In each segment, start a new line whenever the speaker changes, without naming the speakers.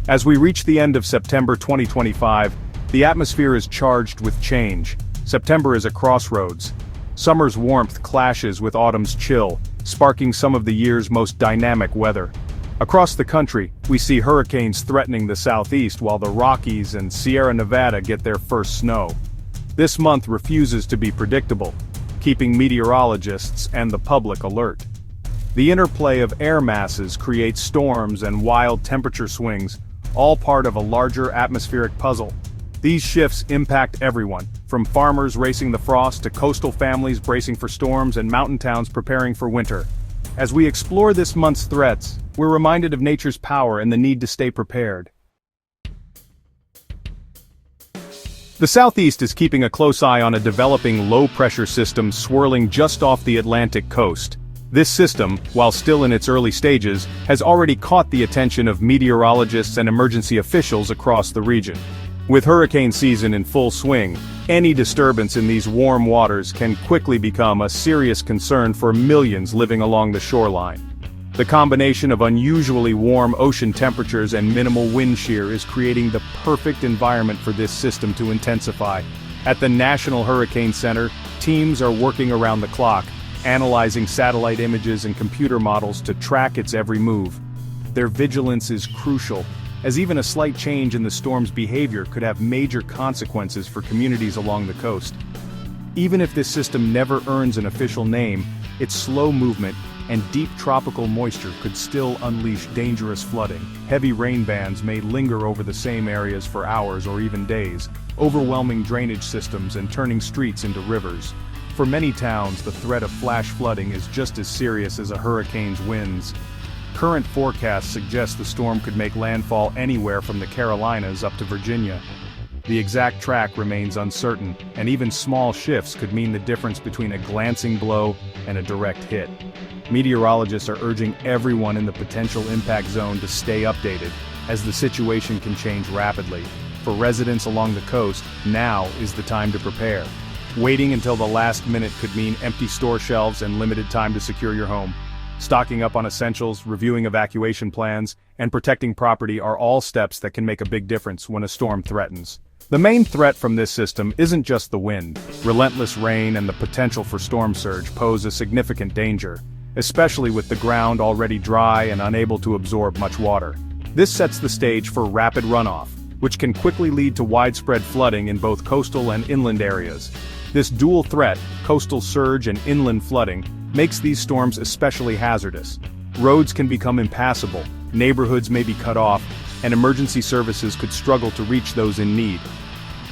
As we reach the end of September 2025, the atmosphere is charged with change. September is a crossroads. Summer's warmth clashes with autumn's chill, sparking some of the year's most dynamic weather. Across the country, we see hurricanes threatening the southeast while the Rockies and Sierra Nevada get their first snow. This month refuses to be predictable, keeping meteorologists and the public alert. The interplay of air masses creates storms and wild temperature swings, all part of a larger atmospheric puzzle. These shifts impact everyone, from farmers racing the frost to coastal families bracing for storms and mountain towns preparing for winter. As we explore this month's threats, we're reminded of nature's power and the need to stay prepared. The Southeast is keeping a close eye on a developing low-pressure system swirling just off the Atlantic coast. This system, while still in its early stages, has already caught the attention of meteorologists and emergency officials across the region. With hurricane season in full swing, any disturbance in these warm waters can quickly become a serious concern for millions living along the shoreline. The combination of unusually warm ocean temperatures and minimal wind shear is creating the perfect environment for this system to intensify. At the National Hurricane Center, teams are working around the clock, analyzing satellite images and computer models to track its every move. Their vigilance is crucial, as even a slight change in the storm's behavior could have major consequences for communities along the coast. Even if this system never earns an official name, its slow movement and deep tropical moisture could still unleash dangerous flooding. Heavy rain bands may linger over the same areas for hours or even days, overwhelming drainage systems and turning streets into rivers. For many towns, the threat of flash flooding is just as serious as a hurricane's winds. Current forecasts suggest the storm could make landfall anywhere from the Carolinas up to Virginia. The exact track remains uncertain, and even small shifts could mean the difference between a glancing blow and a direct hit. Meteorologists are urging everyone in the potential impact zone to stay updated, as the situation can change rapidly. For residents along the coast, now is the time to prepare. Waiting until the last minute could mean empty store shelves and limited time to secure your home. Stocking up on essentials, reviewing evacuation plans, and protecting property are all steps that can make a big difference when a storm threatens. The main threat from this system isn't just the wind. Relentless rain and the potential for storm surge pose a significant danger, especially with the ground already dry and unable to absorb much water. This sets the stage for rapid runoff, which can quickly lead to widespread flooding in both coastal and inland areas. This dual threat, coastal surge and inland flooding, makes these storms especially hazardous. Roads can become impassable, neighborhoods may be cut off, and emergency services could struggle to reach those in need.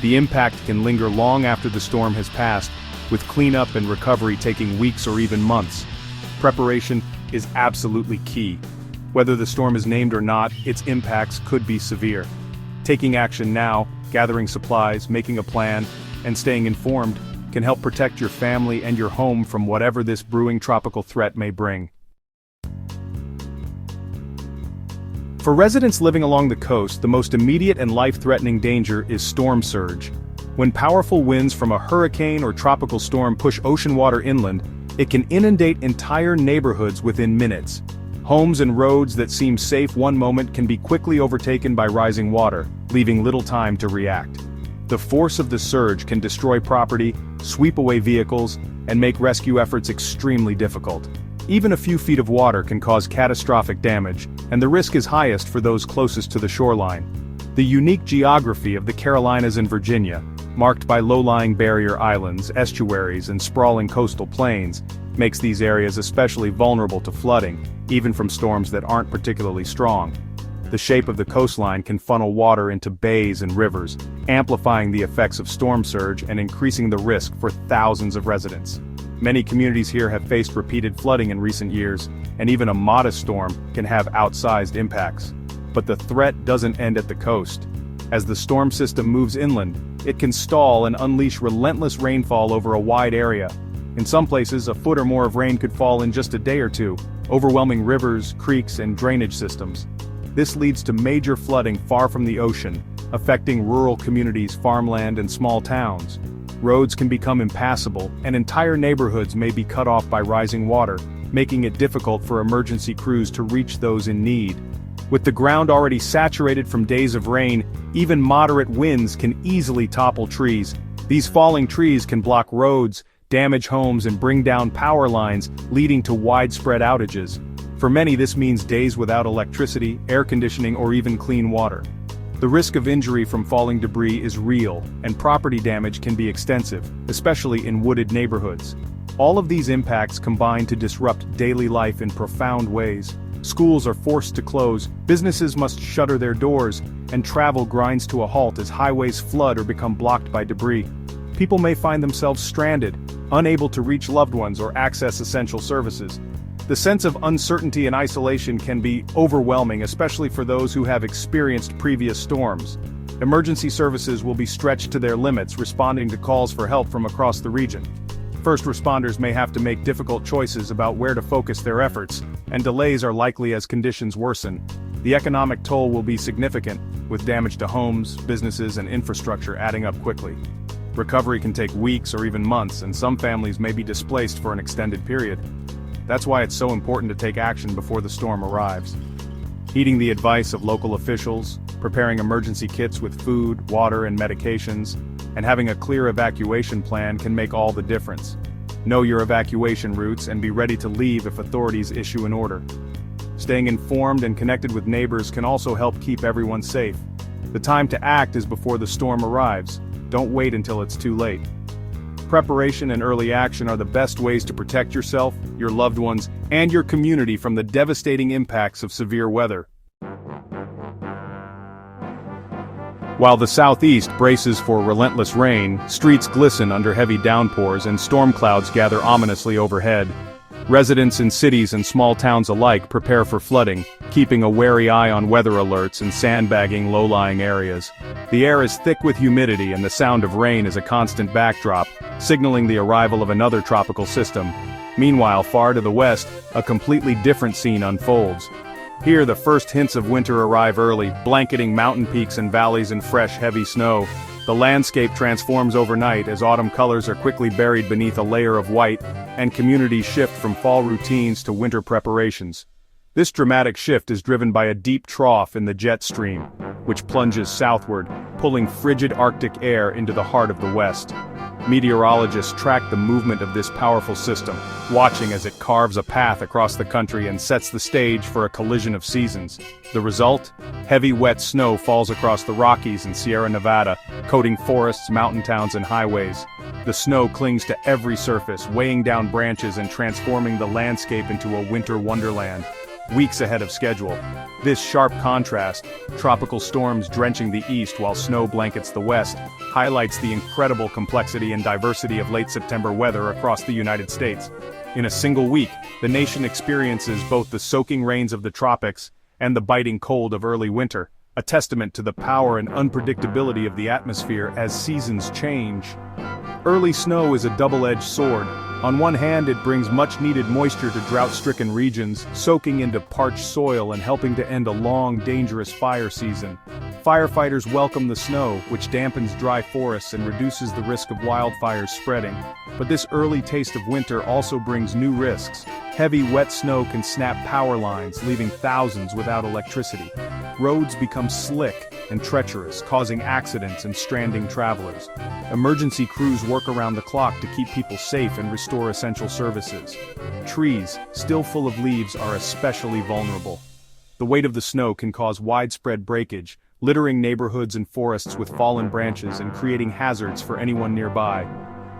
The impact can linger long after the storm has passed, with cleanup and recovery taking weeks or even months. Preparation is absolutely key. Whether the storm is named or not, its impacts could be severe. Taking action now, gathering supplies, making a plan, and staying informed can help protect your family and your home from whatever this brewing tropical threat may bring. For residents living along the coast, the most immediate and life-threatening danger is storm surge. When powerful winds from a hurricane or tropical storm push ocean water inland, it can inundate entire neighborhoods within minutes. Homes and roads that seem safe one moment can be quickly overtaken by rising water, leaving little time to react. The force of the surge can destroy property, sweep away vehicles, and make rescue efforts extremely difficult. Even a few feet of water can cause catastrophic damage, and the risk is highest for those closest to the shoreline. The unique geography of the Carolinas and Virginia, marked by low-lying barrier islands, estuaries, and sprawling coastal plains, makes these areas especially vulnerable to flooding, even from storms that aren't particularly strong. The shape of the coastline can funnel water into bays and rivers, amplifying the effects of storm surge and increasing the risk for thousands of residents. Many communities here have faced repeated flooding in recent years, and even a modest storm can have outsized impacts. But the threat doesn't end at the coast. As the storm system moves inland, it can stall and unleash relentless rainfall over a wide area. In some places, a foot or more of rain could fall in just a day or two, overwhelming rivers, creeks, and drainage systems. This leads to major flooding far from the ocean, affecting rural communities, farmland, and small towns. Roads can become impassable, and entire neighborhoods may be cut off by rising water, making it difficult for emergency crews to reach those in need. With the ground already saturated from days of rain, even moderate winds can easily topple trees. These falling trees can block roads, damage homes and bring down power lines, leading to widespread outages. For many, this means days without electricity, air conditioning or even clean water. The risk of injury from falling debris is real, and property damage can be extensive, especially in wooded neighborhoods. All of these impacts combine to disrupt daily life in profound ways. Schools are forced to close, businesses must shutter their doors, and travel grinds to a halt as highways flood or become blocked by debris. People may find themselves stranded, unable to reach loved ones or access essential services. The sense of uncertainty and isolation can be overwhelming, especially for those who have experienced previous storms. Emergency services will be stretched to their limits, responding to calls for help from across the region. First responders may have to make difficult choices about where to focus their efforts, and delays are likely as conditions worsen. The economic toll will be significant, with damage to homes, businesses, and infrastructure adding up quickly. Recovery can take weeks or even months, and some families may be displaced for an extended period. That's why it's so important to take action before the storm arrives. Heeding the advice of local officials, preparing emergency kits with food, water, and medications, and having a clear evacuation plan can make all the difference. Know your evacuation routes and be ready to leave if authorities issue an order. Staying informed and connected with neighbors can also help keep everyone safe. The time to act is before the storm arrives. Don't wait until it's too late. Preparation and early action are the best ways to protect yourself, your loved ones, and your community from the devastating impacts of severe weather. While the southeast braces for relentless rain, streets glisten under heavy downpours and storm clouds gather ominously overhead. Residents in cities and small towns alike prepare for flooding, keeping a wary eye on weather alerts and sandbagging low-lying areas. The air is thick with humidity and the sound of rain is a constant backdrop, signaling the arrival of another tropical system. Meanwhile, far to the west, a completely different scene unfolds. Here the first hints of winter arrive early, blanketing mountain peaks and valleys in fresh, heavy snow. The landscape transforms overnight as autumn colors are quickly buried beneath a layer of white, and communities shift from fall routines to winter preparations. This dramatic shift is driven by a deep trough in the jet stream, which plunges southward, pulling frigid Arctic air into the heart of the West. Meteorologists track the movement of this powerful system, watching as it carves a path across the country and sets the stage for a collision of seasons. The result? Heavy wet snow falls across the Rockies and Sierra Nevada, coating forests, mountain towns, and highways. The snow clings to every surface, weighing down branches and transforming the landscape into a winter wonderland. Weeks ahead of schedule. This sharp contrast, tropical storms drenching the east while snow blankets the west, highlights the incredible complexity and diversity of late September weather across the United States. In a single week, the nation experiences both the soaking rains of the tropics and the biting cold of early winter, a testament to the power and unpredictability of the atmosphere as seasons change. Early snow is a double-edged sword. On one hand, it brings much-needed moisture to drought-stricken regions, soaking into parched soil and helping to end a long, dangerous fire season. Firefighters welcome the snow, which dampens dry forests and reduces the risk of wildfires spreading. But this early taste of winter also brings new risks. Heavy, wet snow can snap power lines, leaving thousands without electricity. Roads become slick and treacherous, causing accidents and stranding travelers. Emergency crews work around the clock to keep people safe and restore essential services. Trees, still full of leaves, are especially vulnerable. The weight of the snow can cause widespread breakage, littering neighborhoods and forests with fallen branches and creating hazards for anyone nearby.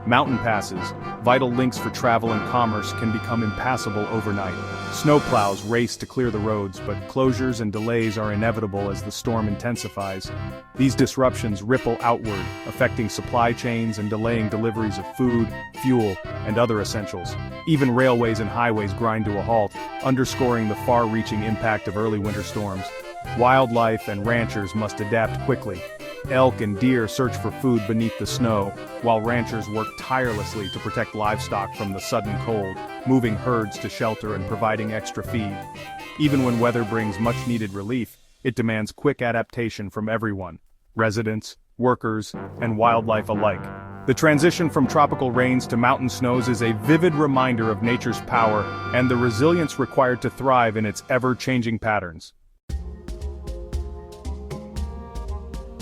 Mountain passes, vital links for travel and commerce, can become impassable overnight. Snowplows race to clear the roads, but closures and delays are inevitable as the storm intensifies. These disruptions ripple outward, affecting supply chains and delaying deliveries of food, fuel, and other essentials. Even railways and highways grind to a halt, underscoring the far-reaching impact of early winter storms. Wildlife and ranchers must adapt quickly. Elk and deer search for food beneath the snow, while ranchers work tirelessly to protect livestock from the sudden cold, moving herds to shelter and providing extra feed. Even when weather brings much-needed relief, it demands quick adaptation from everyone: residents, workers, and wildlife alike. The transition from tropical rains to mountain snows is a vivid reminder of nature's power and the resilience required to thrive in its ever-changing patterns.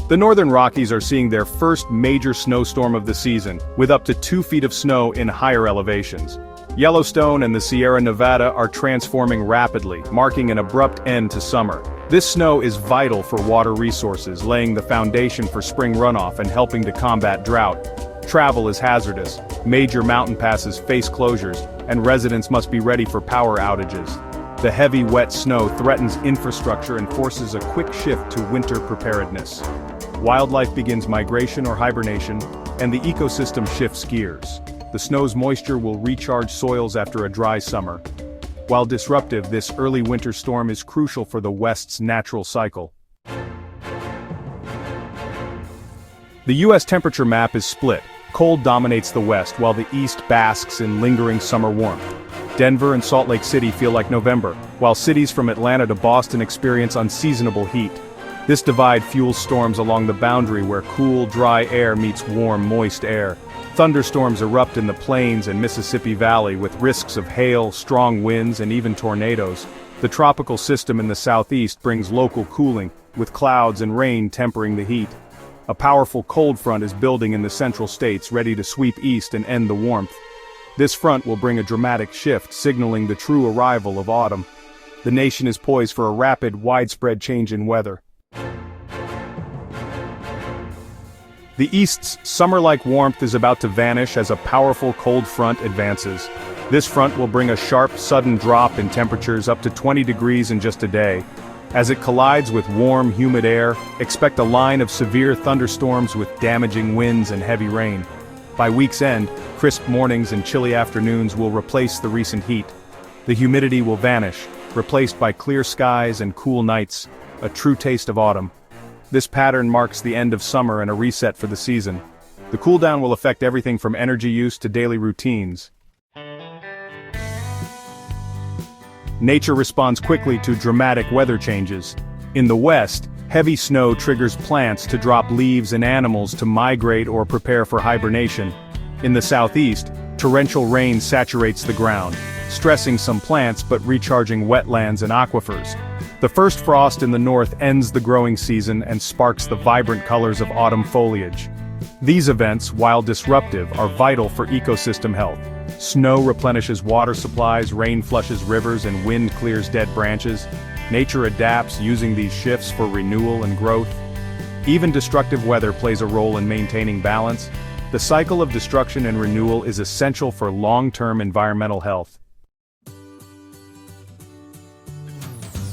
The Northern Rockies are seeing their first major snowstorm of the season, with up to 2 feet of snow in higher elevations. Yellowstone and the Sierra Nevada are transforming rapidly, marking an abrupt end to summer. This snow is vital for water resources, laying the foundation for spring runoff and helping to combat drought. Travel is hazardous, major mountain passes face closures, and residents must be ready for power outages. The heavy, wet snow threatens infrastructure and forces a quick shift to winter preparedness. Wildlife begins migration or hibernation, and the ecosystem shifts gears. The snow's moisture will recharge soils after a dry summer. While disruptive, this early winter storm is crucial for the West's natural cycle. The U.S. temperature map is split. Cold dominates the West while the East basks in lingering summer warmth. Denver and Salt Lake City feel like November, while cities from Atlanta to Boston experience unseasonable heat. This divide fuels storms along the boundary where cool, dry air meets warm, moist air. Thunderstorms erupt in the plains and Mississippi Valley with risks of hail, strong winds, and even tornadoes. The tropical system in the southeast brings local cooling, with clouds and rain tempering the heat. A powerful cold front is building in the central states, ready to sweep east and end the warmth. This front will bring a dramatic shift, signaling the true arrival of autumn. The nation is poised for a rapid, widespread change in weather. The East's summer-like warmth is about to vanish as a powerful cold front advances. This front will bring a sharp, sudden drop in temperatures up to 20 degrees in just a day. As it collides with warm, humid air, expect a line of severe thunderstorms with damaging winds and heavy rain. By week's end, crisp mornings and chilly afternoons will replace the recent heat. The humidity will vanish, replaced by clear skies and cool nights, a true taste of autumn. This pattern marks the end of summer and a reset for the season. The cooldown will affect everything from energy use to daily routines. Nature responds quickly to dramatic weather changes. In the West, heavy snow triggers plants to drop leaves and animals to migrate or prepare for hibernation. In the Southeast, torrential rain saturates the ground, stressing some plants but recharging wetlands and aquifers. The first frost in the north ends the growing season and sparks the vibrant colors of autumn foliage. These events, while disruptive, are vital for ecosystem health. Snow replenishes water supplies, rain flushes rivers, and wind clears dead branches. Nature adapts, using these shifts for renewal and growth. Even destructive weather plays a role in maintaining balance. The cycle of destruction and renewal is essential for long-term environmental health.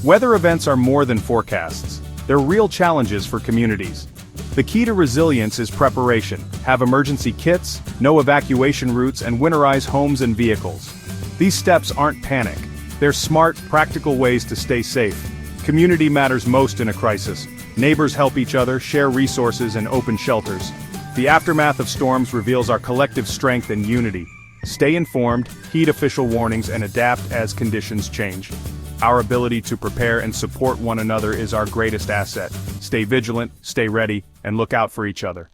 Weather events are more than forecasts. They're real challenges for communities. The key to resilience is preparation. Have emergency kits, know evacuation routes, and winterize homes and vehicles. These steps aren't panic. They're smart, practical ways to stay safe. Community matters most in a crisis. Neighbors help each other, share resources, and open shelters. The aftermath of storms reveals our collective strength and unity. Stay informed, heed official warnings, and adapt as conditions change. Our ability to prepare and support one another is our greatest asset. Stay vigilant, stay ready, and look out for each other.